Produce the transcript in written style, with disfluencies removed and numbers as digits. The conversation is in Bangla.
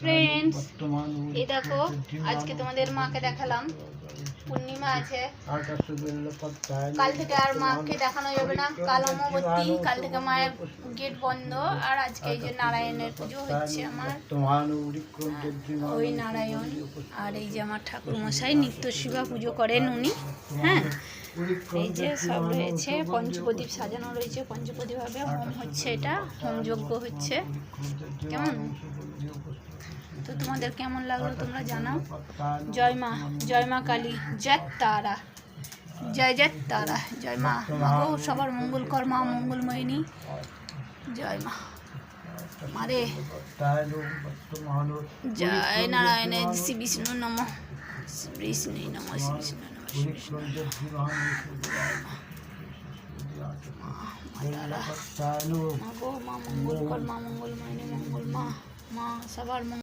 ফ্রেন্ডস, এই দেখো আজকে তোমাদের মাকে দেখালাম। পূর্ণিমা আছে, কাল থেকে আর মাকে দেখানো যাবে না, কাল অমাবস্যা, কাল থেকে মায়ের গেট বন্ধ। আর আজকে এই যে নারায়ণের পুজো হচ্ছে আমার, ওই নারায়ণ। আর এই যে আমার ঠাকুর মশাই নিত্য শিবা পুজো করেন উনি। হ্যাঁ, এই যে সব রয়েছে, পঞ্চপ্রদীপ সাজানো রয়েছে, পঞ্চপ্রদীপ ভাবে হোম হচ্ছে, এটা হোম যজ্ঞ হচ্ছে। কেমন তো তোমাদের কেমন লাগলো তোমরা জানাও। জয় মা কালী, জয় তারা, জয় জয় তারা, জয় মা। গো সবার মঙ্গল কর মা, মঙ্গলময়িনী, জয় মা মারে। জয় নারায়ণ, শ্রী বিষ্ণু নম, শ্রী বিষ্ণু নম, শ্রী বিষ্ণু নম, শ্রী বিষ্ণু মা গো, মা মঙ্গল কর মা, মঙ্গলময়িনী, মঙ্গল মা, মা সবার